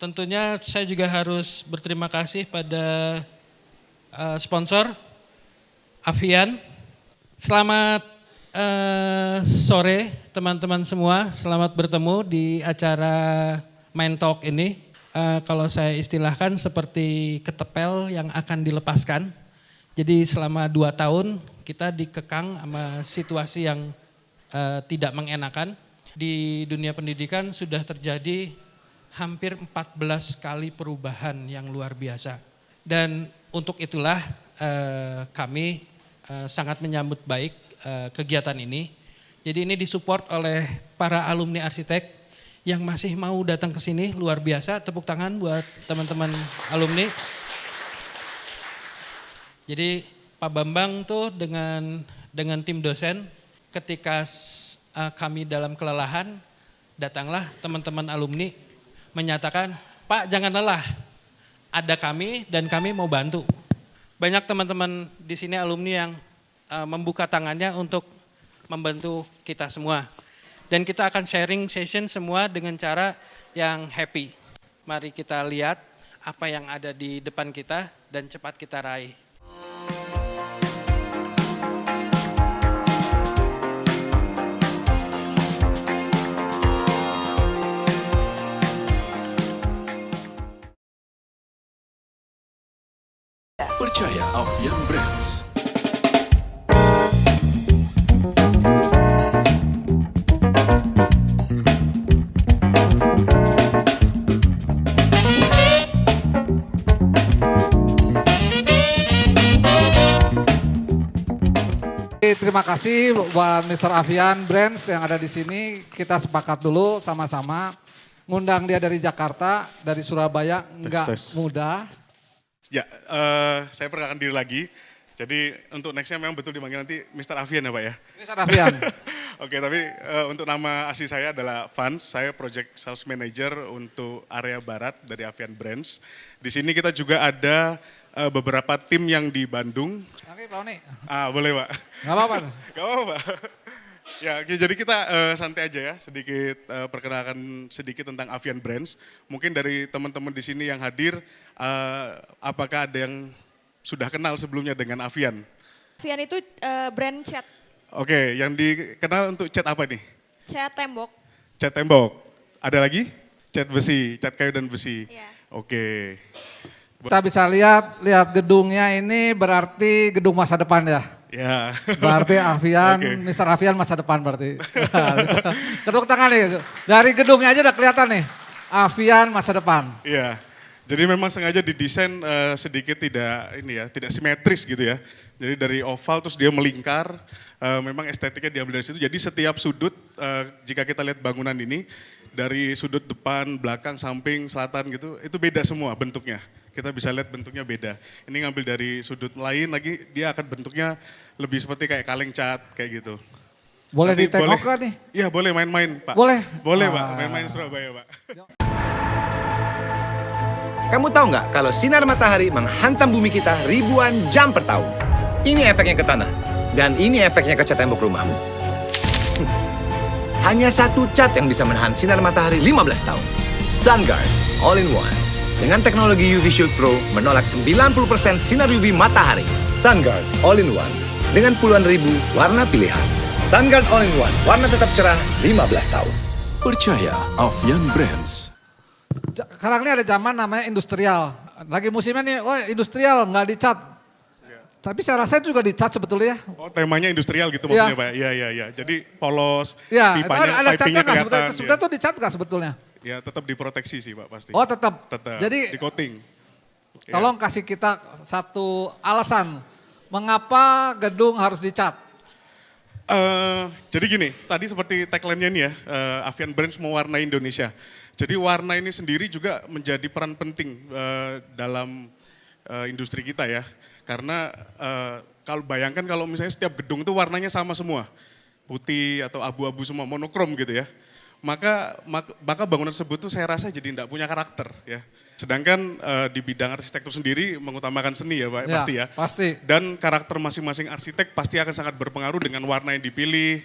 Tentunya saya juga harus berterima kasih pada sponsor Avian. Selamat sore teman-teman semua, selamat bertemu di acara Mind Talk ini. Kalau saya istilahkan seperti ketepel yang akan dilepaskan. Jadi selama 2 tahun kita dikekang sama situasi yang tidak mengenakan. Di dunia pendidikan sudah terjadi hampir 14 kali perubahan yang luar biasa. Dan untuk itulah kami sangat menyambut baik kegiatan ini. Jadi ini disupport oleh para alumni arsitek yang masih mau datang ke sini, luar biasa. Tepuk tangan buat teman-teman alumni. Jadi Pak Bambang tuh dengan tim dosen ketika kami dalam kelelahan, datanglah teman-teman alumni menyatakan, Pak jangan lelah, ada kami dan kami mau bantu. Banyak teman-teman di sini alumni yang membuka tangannya untuk membantu kita semua. Dan kita akan sharing session semua dengan cara yang happy. Mari kita lihat apa yang ada di depan kita dan cepat kita raih. Percaya Avian Brands. Terima kasih buat Mr. Avian Brands yang ada di sini. Kita sepakat dulu sama-sama ngundang dia dari Jakarta, dari Surabaya, enggak mudah. Ya, saya perkenalkan diri lagi. Jadi untuk nextnya memang betul dipanggil nanti Mr. Avian ya Pak ya? Mr. Avian. Oke, tapi untuk nama asli saya adalah Vans, saya Project Sales Manager untuk area barat dari Avian Brands. Di sini kita juga ada beberapa tim yang di Bandung. Oke Pak Oni. Boleh Pak? Gak apa-apa. Gak apa-apa Pak. Ya, oke, jadi kita santai aja ya, sedikit perkenalkan sedikit tentang Avian Brands. Mungkin dari teman-teman di sini yang hadir, apakah ada yang sudah kenal sebelumnya dengan Avian? Avian itu brand cat. Oke, yang dikenal untuk cat apa nih? Cat tembok. Cat tembok. Ada lagi? Cat besi, cat kayu dan besi. Iya. Oke. Kita bisa lihat gedungnya ini berarti gedung masa depan ya. Ya. Berarti Avian, Oke. Mr. Avian masa depan berarti. Ketuk tangan nih, dari gedungnya aja udah kelihatan nih. Avian masa depan. Iya. Jadi memang sengaja didesain sedikit tidak simetris gitu ya. Jadi dari oval terus dia melingkar, memang estetiknya diambil dari situ. Jadi setiap sudut, jika kita lihat bangunan ini, dari sudut depan, belakang, samping, selatan gitu, itu beda semua bentuknya. Kita bisa lihat bentuknya beda. Ini ngambil dari sudut lain lagi, dia akan bentuknya lebih seperti kayak kaleng cat, kayak gitu. Boleh Nanti ditengok kan nih? Iya boleh main-main Pak. Boleh? Boleh Pak, main-main Surabaya Pak. Kamu tahu nggak kalau sinar matahari menghantam bumi kita ribuan jam per tahun? Ini efeknya ke tanah, dan ini efeknya ke cat tembok rumahmu. Hanya satu cat yang bisa menahan sinar matahari 15 tahun. SunGuard All-in-One. Dengan teknologi UV Shield Pro menolak 90% sinar UV matahari. SunGuard All-in-One. Dengan puluhan ribu warna pilihan. SunGuard All-in-One. Warna tetap cerah 15 tahun. Percaya Avian Brands. Sekarang ini ada zaman namanya industrial. Lagi musimnya nih, oh industrial nggak dicat. Tapi saya rasa itu juga dicat sebetulnya ya. Oh temanya industrial gitu maksudnya Pak? Iya. Jadi polos, Ya, itu pipanya, ada catnya pipingnya nggak sebetulnya? kelihatan. Sebetulnya itu dicat nggak sebetulnya? Ya tetap diproteksi sih Pak pasti. Oh tetap. Tetap, Jadi di coating. Ya. tolong kasih kita satu alasan mengapa gedung harus dicat. Jadi gini, tadi seperti tagline-nya nih ya, Avian Brands mewarnai Indonesia. Jadi warna ini sendiri juga menjadi peran penting dalam industri kita ya. Karena kalau bayangkan kalau misalnya setiap gedung itu warnanya sama semua, putih atau abu-abu semua, monokrom gitu ya. Maka bangunan tersebut tuh saya rasa jadi tidak punya karakter ya. Sedangkan di bidang arsitektur sendiri mengutamakan seni ya Pak, Ya, pasti ya. pasti. Dan karakter masing-masing arsitek pasti akan sangat berpengaruh dengan warna yang dipilih,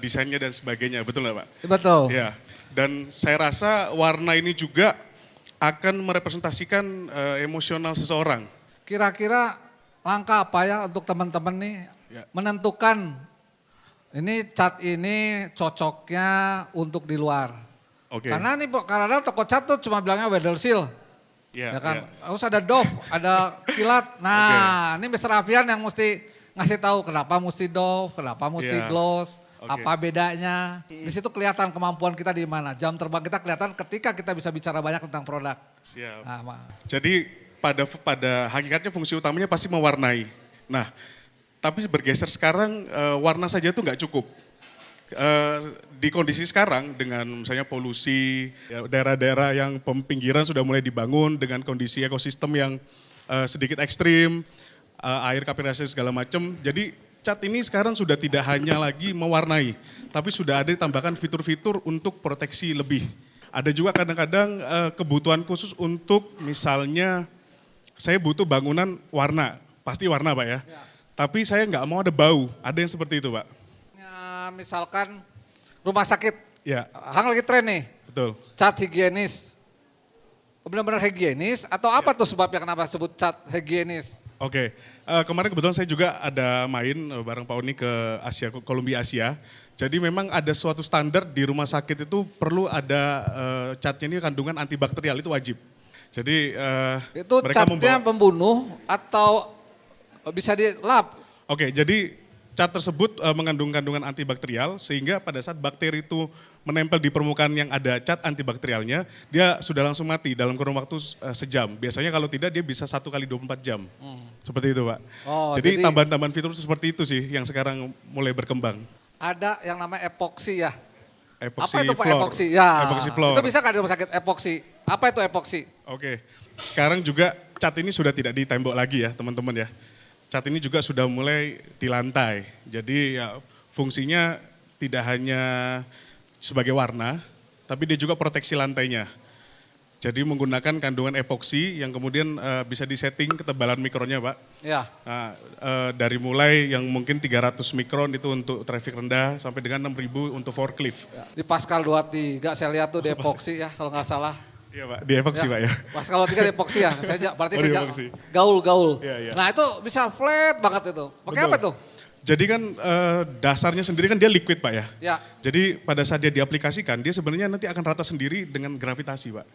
desainnya dan sebagainya, betul nggak Pak? Betul. Ya, dan saya rasa warna ini juga akan merepresentasikan emosional seseorang. Kira-kira langkah apa ya untuk teman-teman nih Ya. menentukan ini cat ini cocoknya untuk di luar. Oke. Karena nih kadang toko cat tuh cuma bilangnya weather seal. Ya kan, harus ada doff, ada kilat. Nah, ini Mr. Avian yang mesti ngasih tahu kenapa mesti doff, kenapa mesti Iya. gloss, Oke. apa bedanya. Di situ kelihatan kemampuan kita di mana. Jam terbang kita kelihatan ketika kita bisa bicara banyak tentang produk. Siap. Nah, Jadi pada hakikatnya fungsi utamanya pasti mewarnai. Nah, tapi bergeser sekarang warna saja itu nggak cukup. Di kondisi sekarang dengan misalnya polusi, ya, daerah-daerah yang pinggiran sudah mulai dibangun dengan kondisi ekosistem yang sedikit ekstrim, air kapilasi segala macam. Jadi cat ini sekarang sudah tidak hanya lagi mewarnai, tapi sudah ada ditambahkan fitur-fitur untuk proteksi lebih. Ada juga kadang-kadang kebutuhan khusus untuk misalnya saya butuh bangunan warna, pasti warna Pak ya. Tapi saya nggak mau ada bau, ada yang seperti itu Pak. ya, misalkan rumah sakit, Ya, Hang lagi tren nih, betul. cat higienis. Benar-benar higienis atau apa tuh sebabnya kenapa sebut cat higienis? Oke, kemarin kebetulan saya juga ada main bareng Pak Uni ke Columbia Asia. Jadi memang ada suatu standar di rumah sakit itu perlu ada catnya ini kandungan antibakterial, itu wajib. Jadi Itu catnya pembunuh atau bisa dilap? Oke, jadi cat tersebut mengandung kandungan antibakterial sehingga pada saat bakteri itu menempel di permukaan yang ada cat antibakterialnya, dia sudah langsung mati dalam kurun waktu sejam. Biasanya kalau tidak dia bisa 1 kali 24 jam. Seperti itu Pak. Oh, jadi tambahan-tambahan fitur seperti itu sih yang sekarang mulai berkembang. Ada yang namanya epoksi ya. Epoxy Apa itu Pak floor. epoksi? Ya. Epoxy floor. Itu bisa kan di rumah sakit epoksi? Apa itu epoksi? Oke, sekarang juga cat ini sudah tidak di tembok lagi ya teman-teman ya. Cat ini juga sudah mulai di lantai. Jadi ya fungsinya tidak hanya sebagai warna, tapi dia juga proteksi lantainya. Jadi menggunakan kandungan epoksi yang kemudian bisa disetting ketebalan mikronnya Pak. Ya. Nah, dari mulai yang mungkin 300 mikron itu untuk traffic rendah sampai dengan 6.000 untuk forklift. Di Pascal 23 saya lihat tuh di epoksi ya kalau nggak salah. Iya Pak, di epoksi Pak ya. Pascal 23 di epoksi ya. Berarti Oh, di saya epoksi. gaul-gaul. Iya, iya. Nah itu bisa flat banget itu. Pakai Betul. apa tuh? Jadi kan dasarnya sendiri kan dia liquid Pak ya. Ya. Jadi pada saat dia diaplikasikan dia sebenarnya nanti akan rata sendiri dengan gravitasi Pak.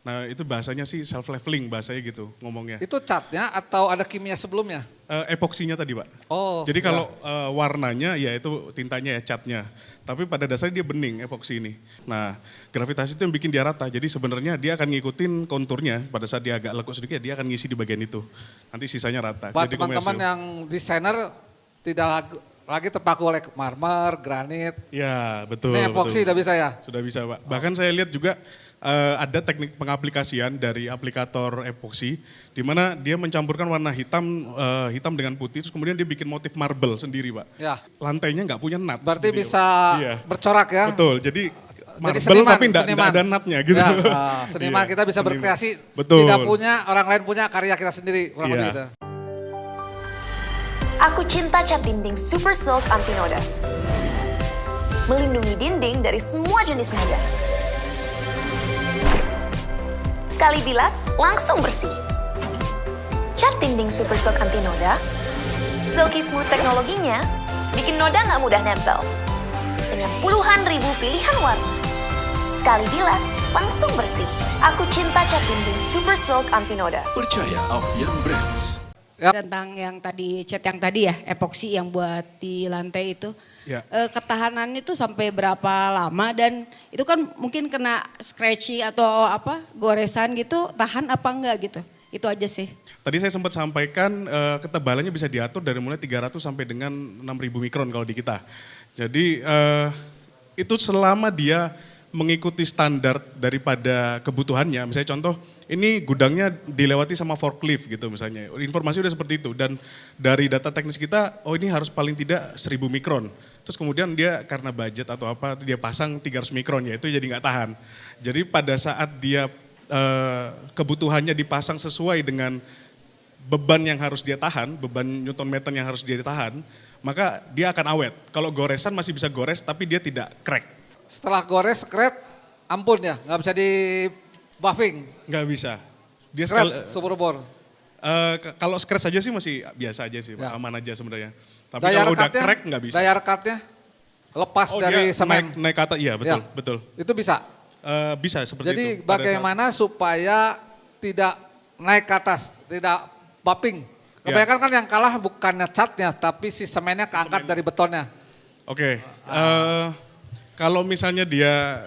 Nah itu bahasanya sih self-leveling bahasanya gitu ngomongnya. Itu catnya atau ada kimia sebelumnya? Epoksinya tadi Pak. Oh. Jadi ya. kalau warnanya ya itu tintanya ya catnya. Tapi pada dasarnya dia bening epoksi ini. Nah gravitasi itu yang bikin dia rata. Jadi sebenarnya dia akan ngikutin konturnya. Pada saat dia agak lekuk sedikit dia akan ngisi di bagian itu. Nanti sisanya rata. Buat Jadi teman-teman komersil. yang desainer tidak lagi terpaku oleh marmer, granit. Ya betul. Ini epoksi betul. udah bisa ya? Sudah bisa Pak. Bahkan saya lihat juga ada teknik pengaplikasian dari aplikator epoksi di mana dia mencampurkan warna hitam dengan putih terus kemudian dia bikin motif marble sendiri Pak. Ya. Lantainya nggak punya nut. Berarti Jadi, bisa iya. bercorak ya? Betul. Jadi marble seniman, tapi nggak ada nutnya gitu. Ya, seniman Iya, kita bisa seniman. berkreasi. Betul. Tidak punya, orang lain punya karya kita sendiri. Kurang Iya. lebih gitu. Aku cinta cat dinding Super Silk Anti Noda. Melindungi dinding dari semua jenis noda. Sekali bilas, langsung bersih. Cat dinding Super Silk Anti Noda, silky smooth teknologinya, bikin noda nggak mudah nempel. Dengan puluhan ribu pilihan warna. Sekali bilas, langsung bersih. Aku cinta cat dinding Super Silk Anti Noda. Percaya Alfian Brands. Tentang yang tadi cat yang tadi ya, epoksi yang buat di lantai itu. Ya. Ketahanannya itu sampai berapa lama dan itu kan mungkin kena scratchy atau apa goresan gitu, tahan apa enggak gitu. Itu aja sih. Tadi saya sempat sampaikan ketebalannya bisa diatur dari mulai 300 sampai dengan 6.000 mikron kalau di kita. Jadi itu selama dia mengikuti standar daripada kebutuhannya. Misalnya contoh, ini gudangnya dilewati sama forklift gitu misalnya. Informasi udah seperti itu dan dari data teknis kita, oh ini harus paling tidak 1.000 mikron. Terus kemudian dia karena budget atau apa, dia pasang 300 mikron ya itu jadi nggak tahan. Jadi pada saat dia kebutuhannya dipasang sesuai dengan beban yang harus dia tahan, beban Newton meter yang harus dia tahan, maka dia akan awet. Kalau goresan masih bisa gores tapi dia tidak crack. Setelah gores, skret, ampun ya, nggak bisa di buffing. Nggak bisa. Dia Skret, super bor. Kalau scratch saja sih masih biasa aja sih, Ya. aman aja sebenarnya. Tapi Daya kalau udah rekatnya, crack nggak bisa. Daya rekatnya lepas Oh, dari dia semen. naik ke atas, iya betul, Ya. betul. Itu bisa. Bisa seperti Jadi itu. Pada bagaimana supaya tidak naik ke atas, tidak buffing. Kebanyakan kan yang kalah bukannya catnya, tapi si semennya keangkat dari betonnya. Oke, kalau misalnya dia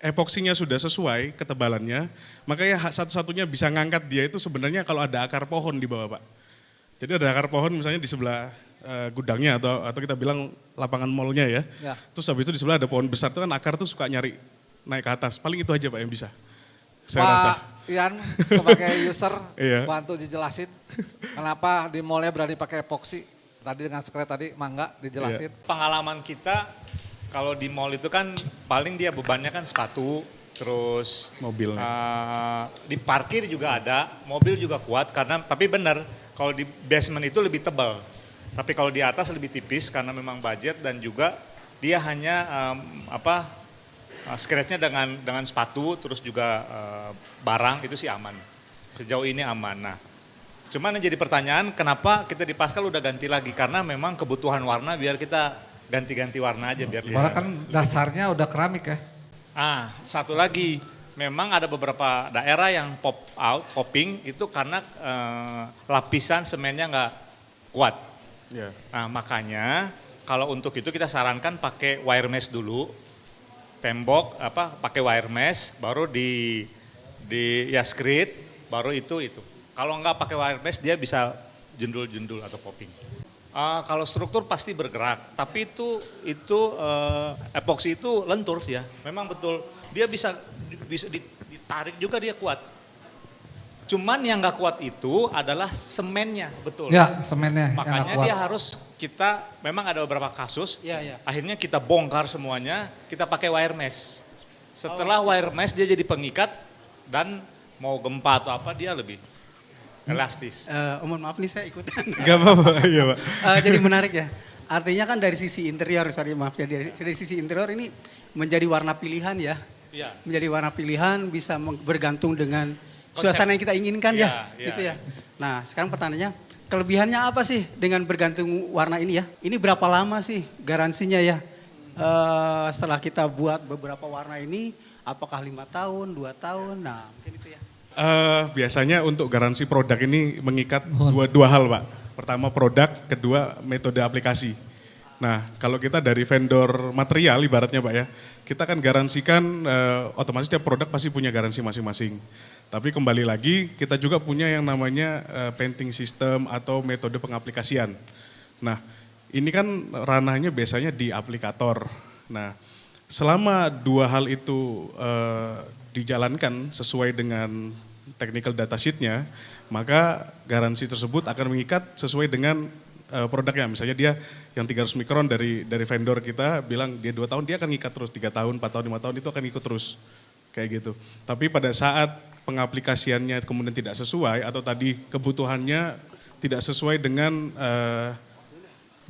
epoksinya sudah sesuai ketebalannya, maka ya satu-satunya bisa ngangkat dia itu sebenarnya kalau ada akar pohon di bawah Pak. Jadi ada akar pohon misalnya di sebelah gudangnya atau kita bilang lapangan mallnya ya. Ya. Terus habis itu di sebelah ada pohon besar itu kan akar tuh suka nyari naik ke atas. Paling itu aja Pak yang bisa. Saya rasa. Pak Ian sebagai user Iya. bantu dijelasin kenapa di mallnya berani pakai epoksi. Tadi dengan skret tadi, mangga dijelasin. Pengalaman kita kalau di mall itu kan paling dia bebannya kan sepatu, terus Mobilnya. di parkir juga ada, mobil juga kuat karena tapi benar kalau di basement itu lebih tebal. Tapi kalau di atas lebih tipis karena memang budget dan juga dia hanya scratch-nya dengan sepatu terus juga barang itu sih aman. Sejauh ini aman. Nah, cuman yang jadi pertanyaan kenapa kita di Pascal udah ganti lagi karena memang kebutuhan warna biar kita ganti-ganti warna aja biar Karena kan dasarnya udah keramik ya. Satu lagi, memang ada beberapa daerah yang popping itu karena lapisan semennya nggak kuat. Ya. Nah makanya kalau untuk itu kita sarankan pakai wire mesh dulu, tembok pakai wire mesh, baru di screed, baru itu. Kalau nggak pakai wire mesh dia bisa jendul-jendul atau popping. Kalau struktur pasti bergerak, tapi itu epoksi itu lentur ya. Memang betul, dia bisa ditarik juga dia kuat. Cuman yang nggak kuat itu adalah semennya, betul. Ya, semennya yang nggak Makanya kuat. dia harus memang ada beberapa kasus, akhirnya kita bongkar semuanya, kita pakai wire mesh. Setelah wire mesh dia jadi pengikat dan mau gempa atau apa dia lebih elastis. Mohon maaf nih saya ikutan. Gak apa-apa, iya Pak. Jadi menarik ya. Artinya kan dari sisi interior, maaf ya, dari sisi interior ini menjadi warna pilihan ya. Iya. Menjadi warna pilihan bisa bergantung dengan suasana yang kita inginkan ya. Iya, Gitu ya. iya. Nah sekarang pertanyaannya, kelebihannya apa sih dengan bergantung warna ini ya? Ini berapa lama sih garansinya ya? Setelah kita buat beberapa warna ini, apakah 5 tahun, 2 tahun, nah mungkin itu ya. Biasanya untuk garansi produk ini mengikat dua hal Pak. Pertama produk, kedua metode aplikasi. Nah kalau kita dari vendor material ibaratnya Pak ya, kita kan garansikan otomatis setiap produk pasti punya garansi masing-masing. Tapi kembali lagi kita juga punya yang namanya painting system atau metode pengaplikasian. Nah ini kan ranahnya biasanya di aplikator. Nah selama dua hal itu dijalankan sesuai dengan technical datasheet-nya, maka garansi tersebut akan mengikat sesuai dengan produknya. Misalnya dia yang 300 mikron dari vendor kita bilang dia 2 tahun, dia akan ngikat terus 3 tahun, 4 tahun, 5 tahun itu akan ikut terus. Kayak gitu. Tapi pada saat pengaplikasiannya kemudian tidak sesuai atau tadi kebutuhannya tidak sesuai dengan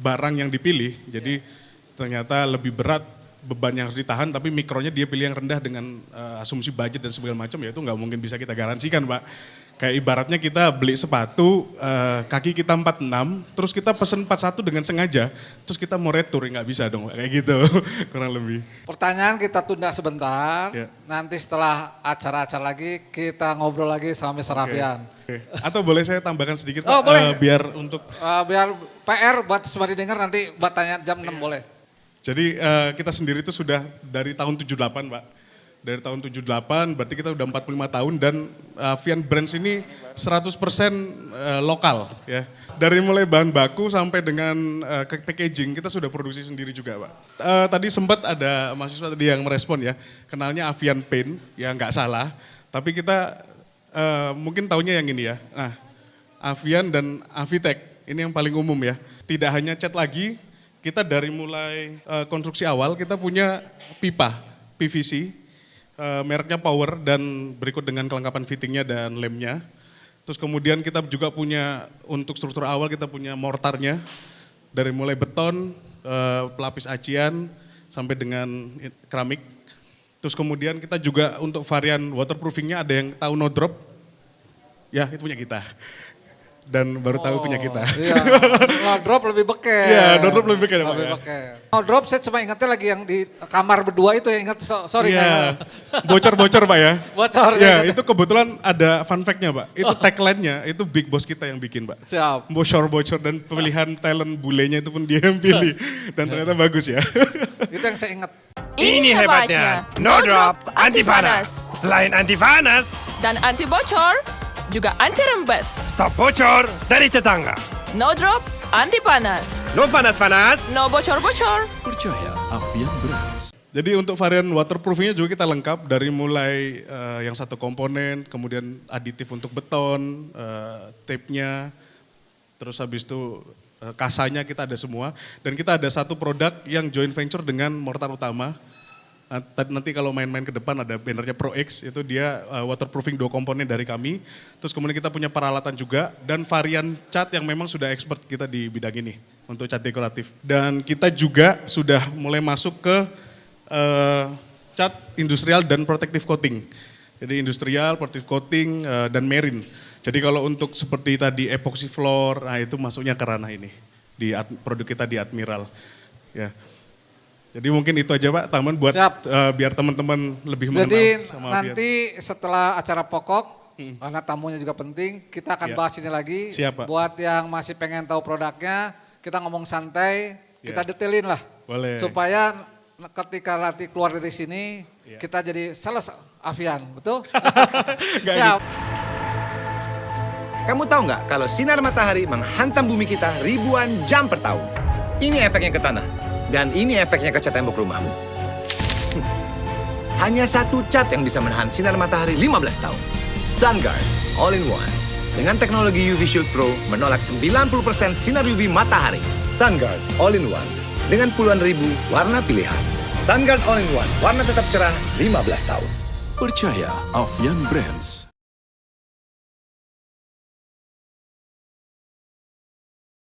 barang yang dipilih, jadi ternyata lebih berat beban yang harus ditahan tapi mikronya dia pilih yang rendah dengan asumsi budget dan segala macam, ya itu nggak mungkin bisa kita garansikan Pak. Kayak ibaratnya kita beli sepatu, kaki kita 46, terus kita pesen 41 dengan sengaja, terus kita mau retur, nggak bisa dong, kayak gitu, kurang lebih. Pertanyaan kita tunda sebentar, Ya. nanti setelah acara-acara lagi kita ngobrol lagi sama Mr. Afian. Oke. Atau boleh saya tambahkan sedikit Oh, Pak, boleh. biar untuk... Biar PR buat semua didengar nanti buat tanya jam 6 boleh. Jadi kita sendiri itu sudah dari tahun 78 Pak. Dari tahun 78 berarti kita udah 45 tahun dan Afian Brands ini 100% lokal ya. Dari mulai bahan baku sampai dengan packaging kita sudah produksi sendiri juga Pak. Tadi sempat ada mahasiswa tadi yang merespon ya, kenalnya Afian Paint ya nggak salah. Tapi kita mungkin taunya yang ini ya. Nah, Afian dan Avitech ini yang paling umum ya. Tidak hanya cat lagi, kita dari mulai konstruksi awal kita punya pipa PVC. Mereknya Power dan berikut dengan kelengkapan fittingnya dan lemnya. Terus kemudian kita juga punya untuk struktur awal kita punya mortarnya dari mulai beton, pelapis acian sampai dengan keramik. Terus kemudian kita juga untuk varian waterproofingnya ada yang tahu no drop, ya itu punya kita. Dan baru tahu punya kita. Iya, no drop lebih beken. Iya, no drop lebih beken. Lebih beken. No drop saya cuma ingatnya lagi yang di kamar berdua itu yang ingat, sorry. Iya, bocor-bocor Pak ya. Bocor. Ya, itu kebetulan ada fun fact-nya Pak. Itu tagline-nya, itu big boss kita yang bikin Pak. Siap. Bocor-bocor dan pemilihan talent bulenya itu pun dia yang pilih. Dan ternyata bagus ya. Itu yang saya ingat. Ini hebatnya, no drop, anti panas. Selain anti panas dan anti bocor, juga anti rembes. Stop bocor dari tetangga. No drop, anti panas. No panas-panas, no bocor-bocor. Percaya Afian Brands. Jadi untuk varian waterproofingnya juga kita lengkap dari mulai yang satu komponen, kemudian aditif untuk beton, tape-nya, terus habis itu kasanya kita ada semua. Dan kita ada satu produk yang joint venture dengan mortar utama. Nanti kalau main-main ke depan ada bannernya Pro X, itu dia waterproofing 2 komponen dari kami. Terus kemudian kita punya peralatan juga dan varian cat yang memang sudah expert kita di bidang ini untuk cat dekoratif. Dan kita juga sudah mulai masuk ke cat industrial dan protective coating. Jadi industrial, protective coating dan marine. Jadi kalau untuk seperti tadi epoxy floor, nah itu masuknya ke ranah ini di produk kita di Admiral. Ya. Jadi mungkin itu aja Pak, taman buat biar teman-teman lebih mengenal sama Afian. Nanti setelah acara pokok, karena tamunya juga penting, kita akan bahas ini lagi. Siap, Pak. Buat yang masih pengen tahu produknya, kita ngomong santai, kita detailin lah. Boleh. Supaya ketika nanti keluar dari sini, kita jadi sales Afian, betul? Siap. Kamu tahu nggak kalau sinar matahari menghantam bumi kita ribuan jam per tahun? Ini efeknya ke tanah. Dan ini efeknya ke cat tembok rumahmu. Hanya satu cat yang bisa menahan sinar matahari 15 tahun. SunGuard All-in-One. Dengan teknologi UV Shield Pro menolak 90% sinar UV matahari. SunGuard All-in-One. Dengan puluhan ribu warna pilihan. SunGuard All-in-One. Warna tetap cerah 15 tahun. Percaya Afian Brands.